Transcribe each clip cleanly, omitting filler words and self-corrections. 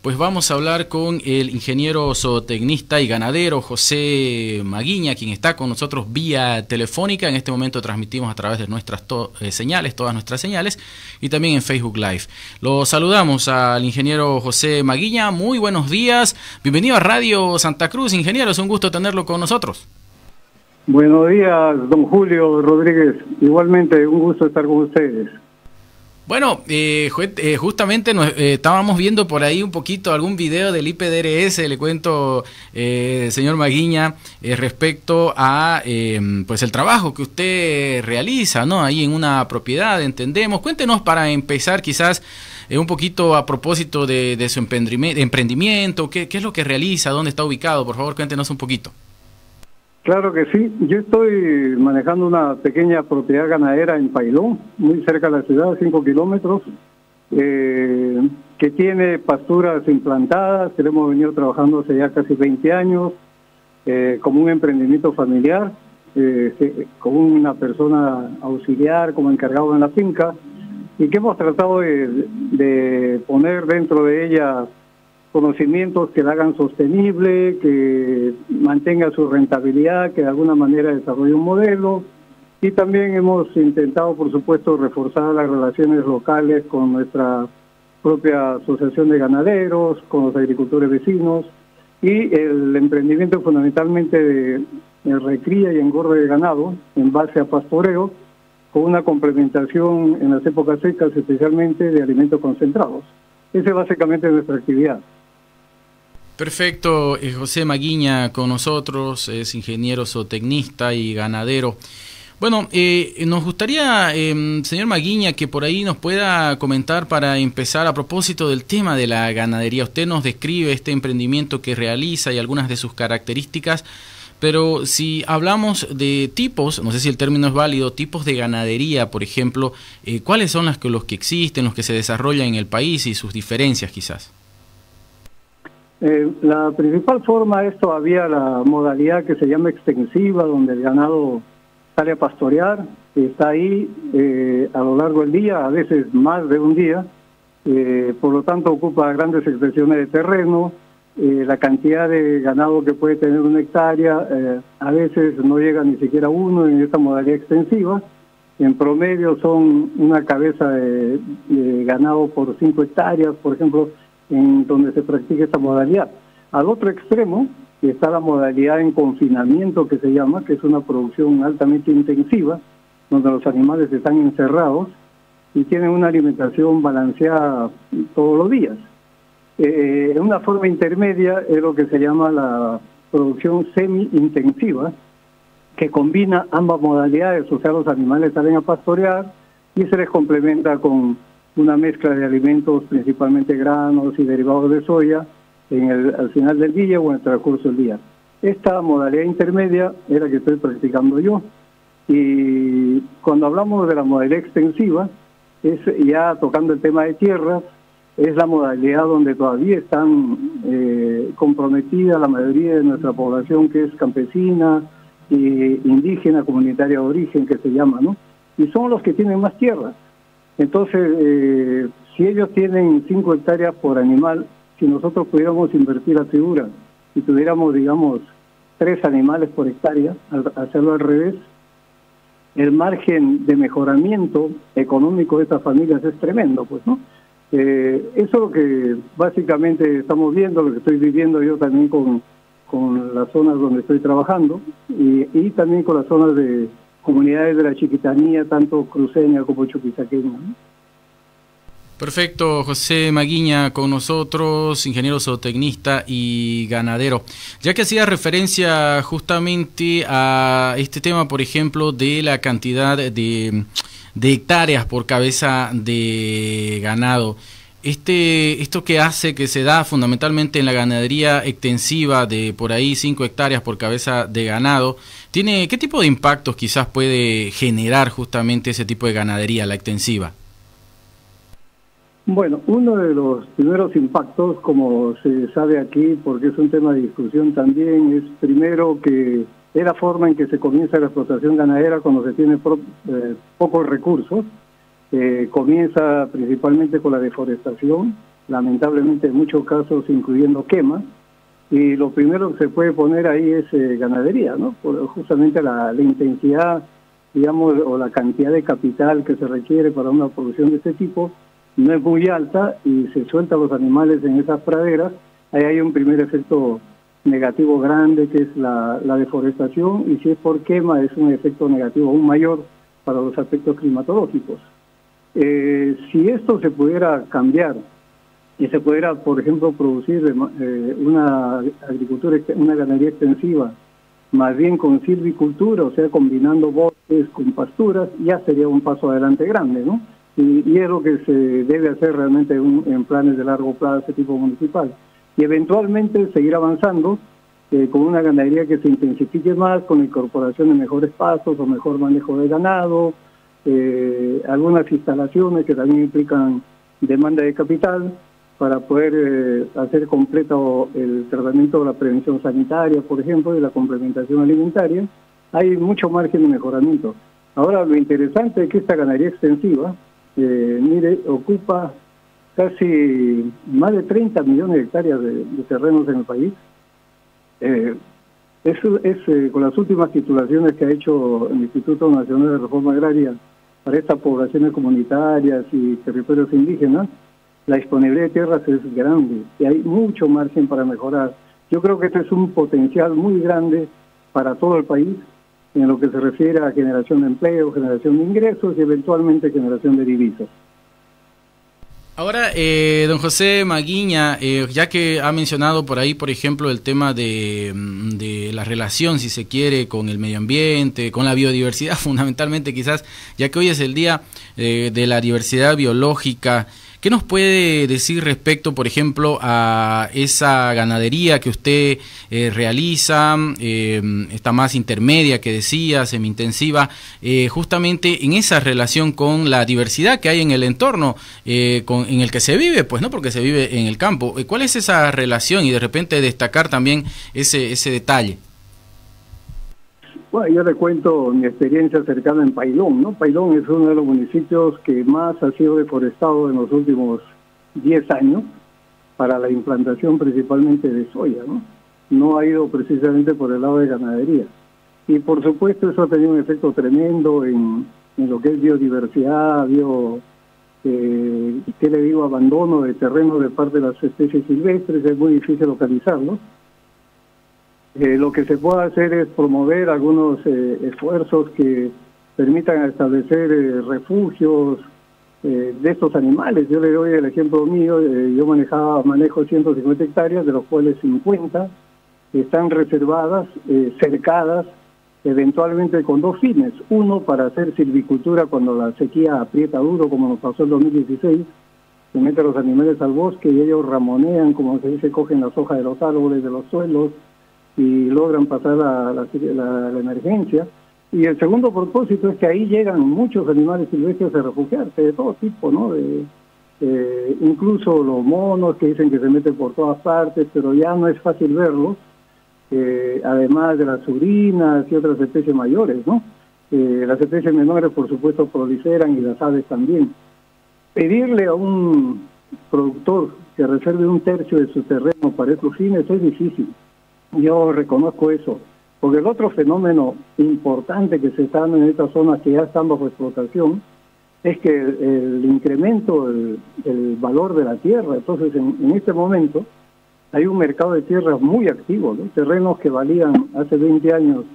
pues vamos a hablar con el ingeniero zootecnista y ganadero José Maguiña, quien está con nosotros vía telefónica. En este momento transmitimos a través de nuestras señales, todas nuestras señales, y también en Facebook Live. Lo saludamos al ingeniero José Maguiña. Muy buenos días. Bienvenido a Radio Santa Cruz, ingeniero. Es un gusto tenerlo con nosotros. Buenos días, don Julio Rodríguez. Igualmente, un gusto estar con ustedes. Bueno, justamente estábamos viendo por ahí un poquito algún video del IPDRS, le cuento, señor Maguiña, respecto a pues el trabajo que usted realiza, ¿no? Ahí en una propiedad, entendemos. Cuéntenos para empezar quizás un poquito a propósito de su emprendimiento, qué es lo que realiza, dónde está ubicado, por favor, cuéntenos un poquito. Claro que sí. Yo estoy manejando una pequeña propiedad ganadera en Pailón, muy cerca de la ciudad, 5 kilómetros, que tiene pasturas implantadas, que hemos venido trabajando hace ya casi 20 años, como un emprendimiento familiar, con una persona auxiliar como encargado en la finca, y que hemos tratado de poner dentro de ella conocimientos que la hagan sostenible, que mantenga su rentabilidad, que de alguna manera desarrolle un modelo. Y también hemos intentado, por supuesto, reforzar las relaciones locales con nuestra propia asociación de ganaderos, con los agricultores vecinos, y el emprendimiento fundamentalmente de recría y engorde de ganado en base a pastoreo, con una complementación en las épocas secas, especialmente de alimentos concentrados. Esa es básicamente nuestra actividad. Perfecto, José Maguiña con nosotros, es ingeniero zootecnista y ganadero. Bueno, nos gustaría, señor Maguiña, que por ahí nos pueda comentar para empezar a propósito del tema de la ganadería. Usted nos describe este emprendimiento que realiza y algunas de sus características, pero si hablamos de tipos, no sé si el término es válido, tipos de ganadería, por ejemplo, ¿cuáles son los que existen, los que se desarrollan en el país y sus diferencias quizás? La principal forma es todavía la modalidad que se llama extensiva, donde el ganado sale a pastorear, está ahí a lo largo del día, a veces más de un día, por lo tanto ocupa grandes extensiones de terreno, la cantidad de ganado que puede tener una hectárea a veces no llega ni siquiera a uno en esta modalidad extensiva. En promedio son una cabeza de ganado por 5 hectáreas, por ejemplo, en donde se practica esta modalidad. Al otro extremo está la modalidad en confinamiento, que se llama, que es una producción altamente intensiva, donde los animales están encerrados y tienen una alimentación balanceada todos los días. En una forma intermedia es lo que se llama la producción semi-intensiva, que combina ambas modalidades, o sea, los animales salen a pastorear y se les complementa con una mezcla de alimentos, principalmente granos y derivados de soya, al final del día o en el transcurso del día. Esta modalidad intermedia es la que estoy practicando yo. Y cuando hablamos de la modalidad extensiva, es ya tocando el tema de tierras, es la modalidad donde todavía están comprometidas la mayoría de nuestra población, que es campesina, indígena, comunitaria de origen, que se llama, ¿no? Y son los que tienen más tierras. Entonces, si ellos tienen 5 hectáreas por animal, si nosotros pudiéramos invertir la figura y tuviéramos, digamos, 3 animales por hectárea, al hacerlo al revés, el margen de mejoramiento económico de estas familias es tremendo, pues, ¿no? Eso es lo que básicamente estamos viendo, lo que estoy viviendo yo también con las zonas donde estoy trabajando y también con las zonas de comunidades de la Chiquitanía, tanto cruceña como chuquisaqueña, ¿no? Perfecto, José Maguiña con nosotros, ingeniero zootecnista y ganadero. Ya que hacía referencia justamente a este tema, por ejemplo, de la cantidad de hectáreas por cabeza de ganado, esto que hace que se da fundamentalmente en la ganadería extensiva de por ahí 5 hectáreas por cabeza de ganado, ¿qué tipo de impactos quizás puede generar justamente ese tipo de ganadería, la extensiva? Bueno, uno de los primeros impactos, como se sabe aquí, porque es un tema de discusión también, es primero que es la forma en que se comienza la explotación ganadera cuando se tiene pocos recursos. Comienza principalmente con la deforestación, lamentablemente en muchos casos incluyendo quema, y lo primero que se puede poner ahí es ganadería, ¿no? Justamente la intensidad, digamos, o la cantidad de capital que se requiere para una producción de este tipo no es muy alta, y se sueltan los animales en esas praderas. Ahí hay un primer efecto negativo grande, que es la deforestación, y si es por quema es un efecto negativo aún mayor para los aspectos climatológicos. Si esto se pudiera cambiar y se pudiera, por ejemplo, producir una agricultura, una ganadería extensiva, más bien con silvicultura, o sea, combinando bosques con pasturas, ya sería un paso adelante grande, ¿no? Y es lo que se debe hacer realmente en planes de largo plazo, tipo municipal. Y eventualmente seguir avanzando con una ganadería que se intensifique más, con la incorporación de mejores pastos o mejor manejo de ganado, algunas instalaciones que también implican demanda de capital para poder hacer completo el tratamiento de la prevención sanitaria, por ejemplo, y la complementación alimentaria. Hay mucho margen de mejoramiento. Ahora, lo interesante es que esta ganadería extensiva, mire, ocupa casi más de 30 millones de hectáreas de terrenos en el país. Eso es con las últimas titulaciones que ha hecho el Instituto Nacional de Reforma Agraria para estas poblaciones comunitarias y territorios indígenas. La disponibilidad de tierras es grande y hay mucho margen para mejorar. Yo creo que este es un potencial muy grande para todo el país en lo que se refiere a generación de empleo, generación de ingresos y eventualmente generación de divisas. Ahora, don José Maguiña, ya que ha mencionado por ahí, por ejemplo, el tema de la relación, si se quiere, con el medio ambiente, con la biodiversidad, fundamentalmente quizás, ya que hoy es el día de la diversidad biológica, ¿qué nos puede decir respecto, por ejemplo, a esa ganadería que usted realiza, esta más intermedia que decía, semi-intensiva, justamente en esa relación con la diversidad que hay en el entorno en el que se vive, pues no, porque se vive en el campo? ¿Cuál es esa relación? Y de repente destacar también ese detalle. Bueno, yo le cuento mi experiencia cercana en Pailón, ¿no? Pailón es uno de los municipios que más ha sido deforestado en los últimos 10 años para la implantación principalmente de soya, ¿no? No ha ido precisamente por el lado de ganadería. Y por supuesto eso ha tenido un efecto tremendo en lo que es biodiversidad, ¿qué le digo? Abandono de terreno de parte de las especies silvestres, es muy difícil localizarlos. Lo que se puede hacer es promover algunos esfuerzos que permitan establecer refugios de estos animales. Yo le doy el ejemplo mío, yo manejo 150 hectáreas, de los cuales 50 están reservadas, cercadas, eventualmente con dos fines. Uno, para hacer silvicultura cuando la sequía aprieta duro, como nos pasó en 2016, se meten los animales al bosque y ellos ramonean, como se dice, cogen las hojas de los árboles, de los suelos, y logran pasar la emergencia. Y el segundo propósito es que ahí llegan muchos animales silvestres a refugiarse, de todo tipo, ¿no? Incluso los monos que dicen que se meten por todas partes, pero ya no es fácil verlos, además de las surinas y otras especies mayores, ¿no? Las especies menores, por supuesto, proliferan, y las aves también. Pedirle a un productor que reserve un tercio de su terreno para estos fines es difícil. Yo reconozco eso, porque el otro fenómeno importante que se está dando en estas zonas que ya están bajo explotación es que el incremento del valor de la tierra. Entonces, en este momento hay un mercado de tierras muy activo, ¿no? Terrenos que valían hace 20 años,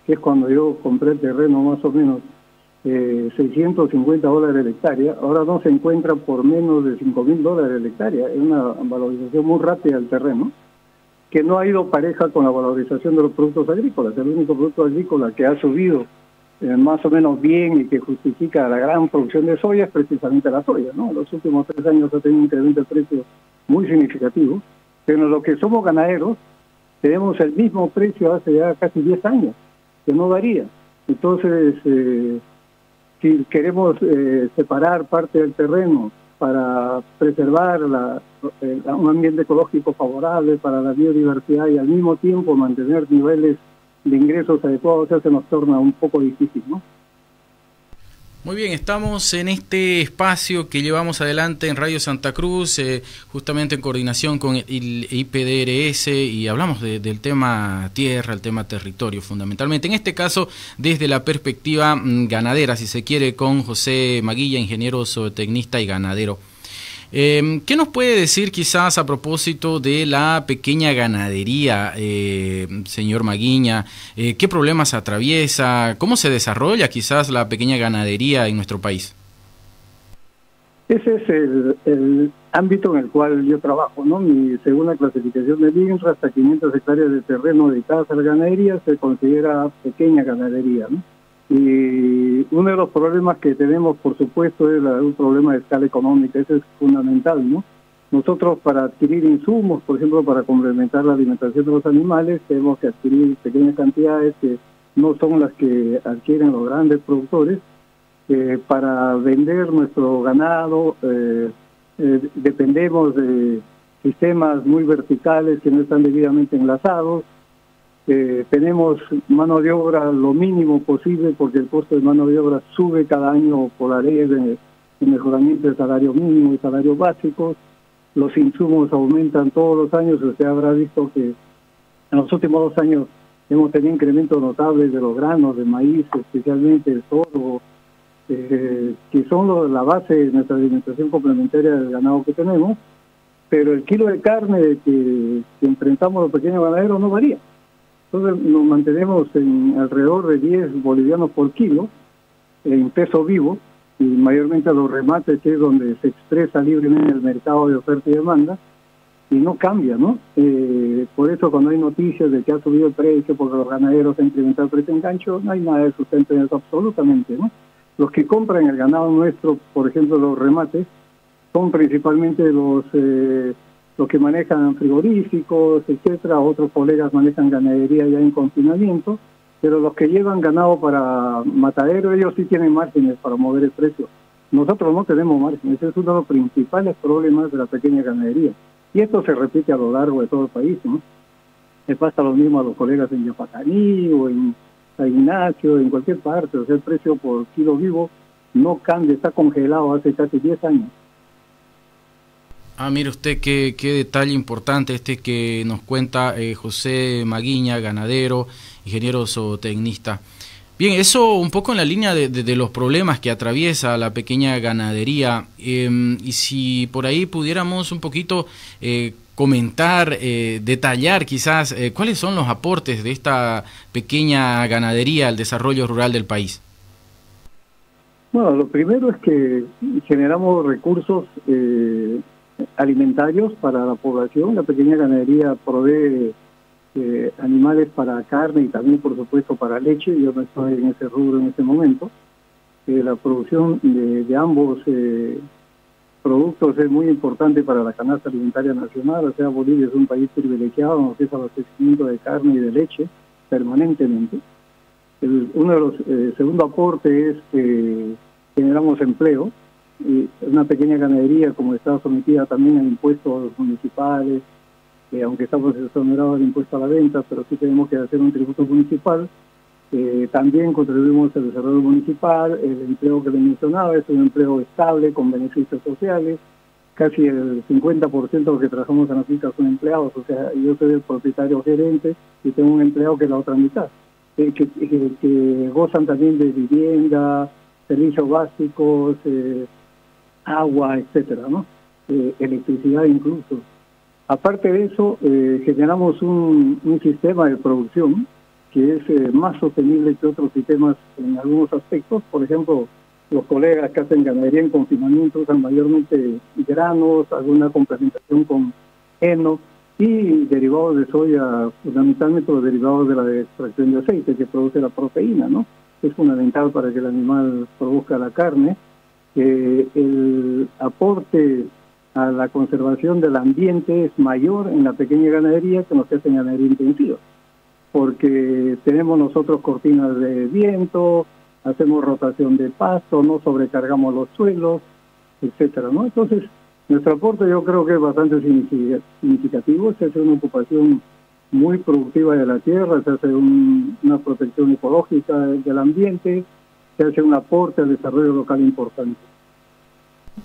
que es cuando yo compré el terreno, más o menos $650 la hectárea, ahora no se encuentran por menos de $5.000 la hectárea. Es una valorización muy rápida del terreno, que no ha ido pareja con la valorización de los productos agrícolas. El único producto agrícola que ha subido más o menos bien y que justifica la gran producción de soya es precisamente la soya, ¿no? En los últimos 3 años ha tenido un incremento de precio muy significativo, pero los que somos ganaderos tenemos el mismo precio hace ya casi 10 años, que no varía. Entonces, si queremos separar parte del terreno para preservar un ambiente ecológico favorable para la biodiversidad y al mismo tiempo mantener niveles de ingresos adecuados, se nos torna un poco difícil, ¿no? Muy bien, estamos en este espacio que llevamos adelante en Radio Santa Cruz, justamente en coordinación con el IPDRS, y hablamos del tema tierra, el tema territorio fundamentalmente, en este caso desde la perspectiva ganadera, si se quiere, con José Maguilla, ingeniero zootecnista y ganadero. ¿Qué nos puede decir quizás a propósito de la pequeña ganadería, señor Maguiña? ¿Qué problemas atraviesa? ¿Cómo se desarrolla quizás la pequeña ganadería en nuestro país? Ese es el ámbito en el cual yo trabajo, ¿no? Mi segunda clasificación de INRA, hasta 500 hectáreas de terreno dedicadas a la ganadería, se considera pequeña ganadería, ¿no? Y uno de los problemas que tenemos, por supuesto, es un problema de escala económica. Eso es fundamental, ¿no? Nosotros, para adquirir insumos, por ejemplo, para complementar la alimentación de los animales, tenemos que adquirir pequeñas cantidades que no son las que adquieren los grandes productores. Para vender nuestro ganado dependemos de sistemas muy verticales que no están debidamente enlazados. Tenemos mano de obra lo mínimo posible, porque el costo de mano de obra sube cada año por la ley de mejoramiento del salario mínimo y salarios básicos. Los insumos aumentan todos los años. Usted habrá visto que en los últimos 2 años hemos tenido incrementos notables de los granos, de maíz, especialmente el sorgo, que son la base de nuestra alimentación complementaria del ganado que tenemos, pero el kilo de carne que enfrentamos los pequeños ganaderos no varía. Entonces nos mantenemos en alrededor de 10 bolivianos por kilo en peso vivo, y mayormente a los remates, que es donde se expresa libremente el mercado de oferta y demanda, y no cambia, ¿no? Por eso cuando hay noticias de que ha subido el precio porque los ganaderos han incrementado el precio en gancho, no hay nada de sustento en eso absolutamente, ¿no? Los que compran el ganado nuestro, por ejemplo los remates, son principalmente los que manejan frigoríficos, etcétera. Otros colegas manejan ganadería ya en confinamiento, pero los que llevan ganado para matadero, ellos sí tienen márgenes para mover el precio. Nosotros no tenemos márgenes. Ese es uno de los principales problemas de la pequeña ganadería. Y esto se repite a lo largo de todo el país, ¿no? Le pasa lo mismo a los colegas en Yapacaní o en San Ignacio, en cualquier parte. O sea, el precio por kilo vivo no cambia, está congelado hace casi 10 años. Mire usted qué detalle importante este que nos cuenta José Maguiña, ganadero, ingeniero zootecnista. Bien, eso un poco en la línea de los problemas que atraviesa la pequeña ganadería, y si por ahí pudiéramos un poquito comentar, detallar quizás cuáles son los aportes de esta pequeña ganadería al desarrollo rural del país. Bueno, lo primero es que generamos recursos alimentarios para la población. La pequeña ganadería provee animales para carne y también, por supuesto, para leche. Yo no estoy en ese rubro en este momento. La producción de ambos productos es muy importante para la canasta alimentaria nacional. O sea, Bolivia es un país privilegiado en lo que es abastecimiento de carne y de leche permanentemente. Uno de los segundo aporte es que generamos empleo. Una pequeña ganadería, como está sometida también a impuestos municipales, aunque estamos exonerados del impuesto a la venta, pero sí tenemos que hacer un tributo municipal. También contribuimos al desarrollo municipal. El empleo que le mencionaba es un empleo estable, con beneficios sociales. Casi el 50% de los que trabajamos en la finca son empleados. O sea, yo soy el propietario gerente y tengo un empleado que es la otra mitad, que gozan también de vivienda, servicios básicos, agua, etcétera, ¿no? Electricidad incluso. Aparte de eso, generamos un sistema de producción que es más sostenible que otros sistemas en algunos aspectos. Por ejemplo, los colegas que hacen ganadería en confinamiento usan mayormente granos, alguna complementación con heno y derivados de soya, fundamentalmente los derivados de la extracción de aceite que produce la proteína, ¿no? Es fundamental para que el animal produzca la carne. El aporte a la conservación del ambiente es mayor en la pequeña ganadería que en los que hacen ganadería intensiva, porque tenemos nosotros cortinas de viento, hacemos rotación de pasto, no sobrecargamos los suelos, etcétera, ¿no? Entonces, nuestro aporte yo creo que es bastante significativo. Se hace una ocupación muy productiva de la tierra, se hace una protección ecológica del ambiente, se hace un aporte al desarrollo local importante.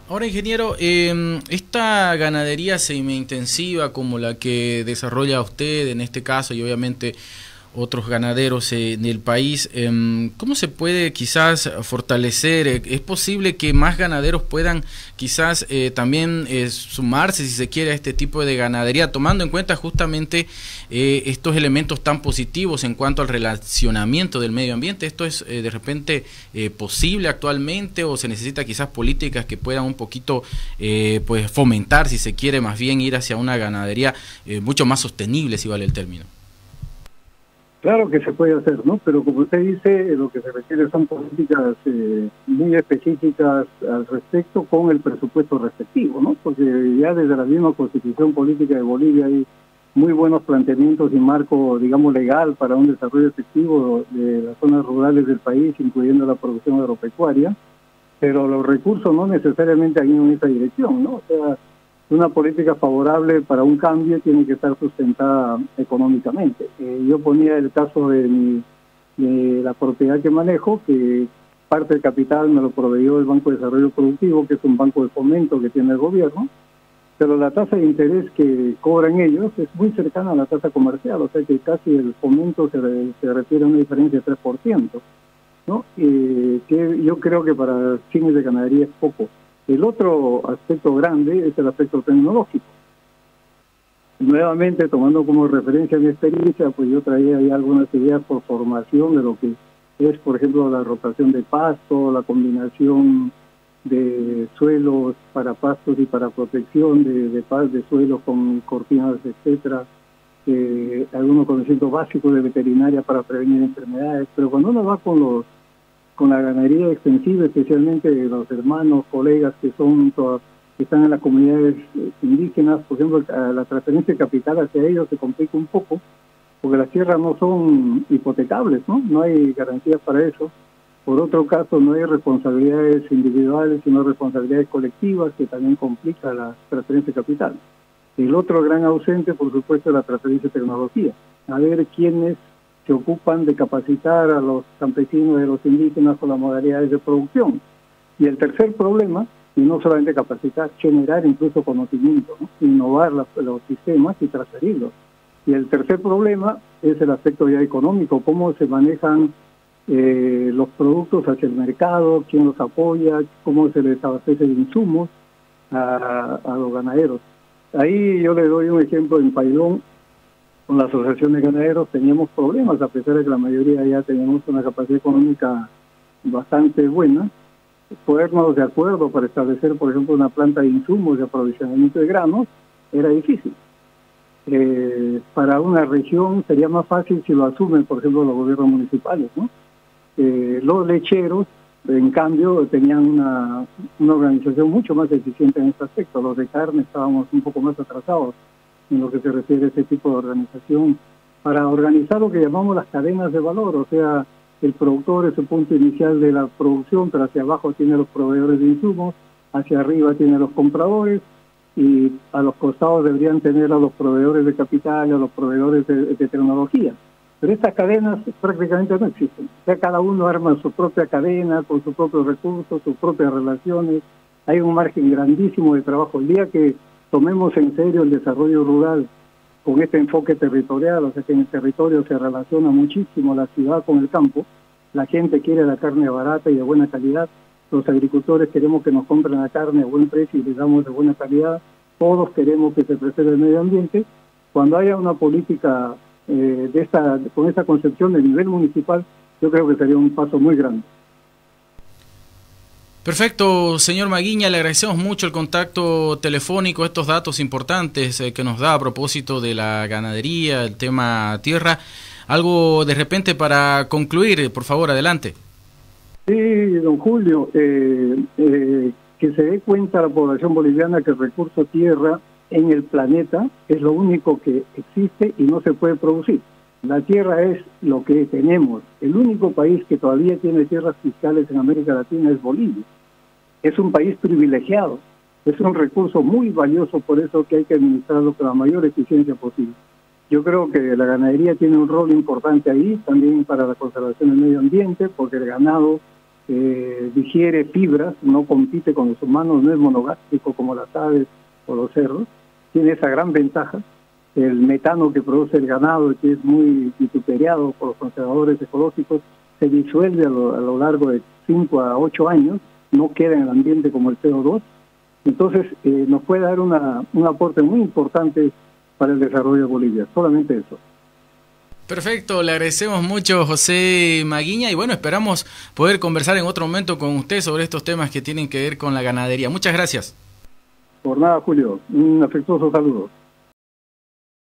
Ahora, ingeniero, esta ganadería semi-intensiva como la que desarrolla usted en este caso y obviamente otros ganaderos en el país, ¿cómo se puede quizás fortalecer? ¿Es posible que más ganaderos puedan quizás también sumarse, si se quiere, a este tipo de ganadería, tomando en cuenta justamente estos elementos tan positivos en cuanto al relacionamiento del medio ambiente? ¿Esto es de repente posible actualmente o se necesita quizás políticas que puedan un poquito pues fomentar, si se quiere, más bien ir hacia una ganadería mucho más sostenible, si vale el término? Claro que se puede hacer, ¿no? Pero como usted dice, lo que se requiere son políticas muy específicas al respecto con el presupuesto respectivo, ¿no? Porque ya desde la misma Constitución Política de Bolivia hay muy buenos planteamientos y marco, digamos, legal para un desarrollo efectivo de las zonas rurales del país, incluyendo la producción agropecuaria, pero los recursos no necesariamente han ido en esa dirección, ¿no? O sea, una política favorable para un cambio tiene que estar sustentada económicamente. Yo ponía el caso de la propiedad que manejo, que parte del capital me lo proveyó el Banco de Desarrollo Productivo, que es un banco de fomento que tiene el gobierno, pero la tasa de interés que cobran ellos es muy cercana a la tasa comercial, o sea que casi el fomento se refiere a una diferencia de 3%, ¿no? Que yo creo que para fines de ganadería es poco. El otro aspecto grande es el aspecto tecnológico. Nuevamente, tomando como referencia mi experiencia, pues yo traía ahí algunas ideas por formación de lo que es, por ejemplo, la rotación de pasto, la combinación de suelos para pastos y para protección de suelos con cortinas, etcétera, algunos conocimientos básicos de veterinaria para prevenir enfermedades. Pero cuando uno va con la ganadería extensiva, especialmente los hermanos, colegas que están en las comunidades indígenas, por ejemplo, la transferencia de capital hacia ellos se complica un poco, porque las tierras no son hipotecables, ¿no? Hay garantías para eso. Por otro caso, no hay responsabilidades individuales, sino responsabilidades colectivas, que también complica la transferencia de capital. El otro gran ausente, por supuesto, es la transferencia de tecnología. A ver quiénes se ocupan de capacitar a los campesinos y a los indígenas con las modalidades de producción. Y el tercer problema, y no solamente capacitar, generar incluso conocimiento, ¿no? Innovar los sistemas y transferirlos. Y el tercer problema es el aspecto ya económico, cómo se manejan los productos hacia el mercado, quién los apoya, cómo se les abastece de insumos a los ganaderos. Ahí yo le doy un ejemplo en Pailón. Con la Asociación de Ganaderos teníamos problemas, a pesar de que la mayoría ya teníamos una capacidad económica bastante buena, ponernos de acuerdo para establecer, por ejemplo, una planta de insumos de aprovisionamiento de granos, era difícil. Para una región sería más fácil si lo asumen, por ejemplo, los gobiernos municipales, ¿no? Los lecheros, en cambio, tenían una organización mucho más eficiente en este aspecto. Los de carne estábamos un poco más atrasados en lo que se refiere a ese tipo de organización, para organizar lo que llamamos las cadenas de valor, o sea, el productor es el punto inicial de la producción, pero hacia abajo tiene los proveedores de insumos, hacia arriba tiene los compradores, y a los costados deberían tener a los proveedores de capital, a los proveedores de tecnología. Pero estas cadenas prácticamente no existen. O sea, cada uno arma su propia cadena, con sus propios recursos, sus propias relaciones. Hay un margen grandísimo de trabajo. El día que tomemos en serio el desarrollo rural con este enfoque territorial, o sea que en el territorio se relaciona muchísimo la ciudad con el campo, la gente quiere la carne barata y de buena calidad, los agricultores queremos que nos compren la carne a buen precio y les damos de buena calidad, todos queremos que se preserve el medio ambiente. Cuando haya una política con esta concepción de nivel municipal, yo creo que sería un paso muy grande. Perfecto, señor Maguiña, le agradecemos mucho el contacto telefónico, estos datos importantes que nos da a propósito de la ganadería, el tema tierra. Algo de repente para concluir, por favor, adelante. Sí, don Julio, que se dé cuenta la población boliviana que el recurso tierra en el planeta es lo único que existe y no se puede producir. La tierra es lo que tenemos. El único país que todavía tiene tierras fiscales en América Latina es Bolivia. Es un país privilegiado. Es un recurso muy valioso, por eso que hay que administrarlo con la mayor eficiencia posible. Yo creo que la ganadería tiene un rol importante ahí, también para la conservación del medio ambiente, porque el ganado digiere fibras, no compite con los humanos, no es monogástrico como las aves o los cerdos, tiene esa gran ventaja. El metano que produce el ganado, que es muy vituperiado por los conservadores ecológicos, se disuelve a lo largo de 5 a 8 años, no queda en el ambiente como el CO2, entonces nos puede dar un aporte muy importante para el desarrollo de Bolivia, solamente eso. Perfecto, le agradecemos mucho José Maguiña y bueno, esperamos poder conversar en otro momento con usted sobre estos temas que tienen que ver con la ganadería. Muchas gracias. Por nada, Julio, un afectuoso saludo.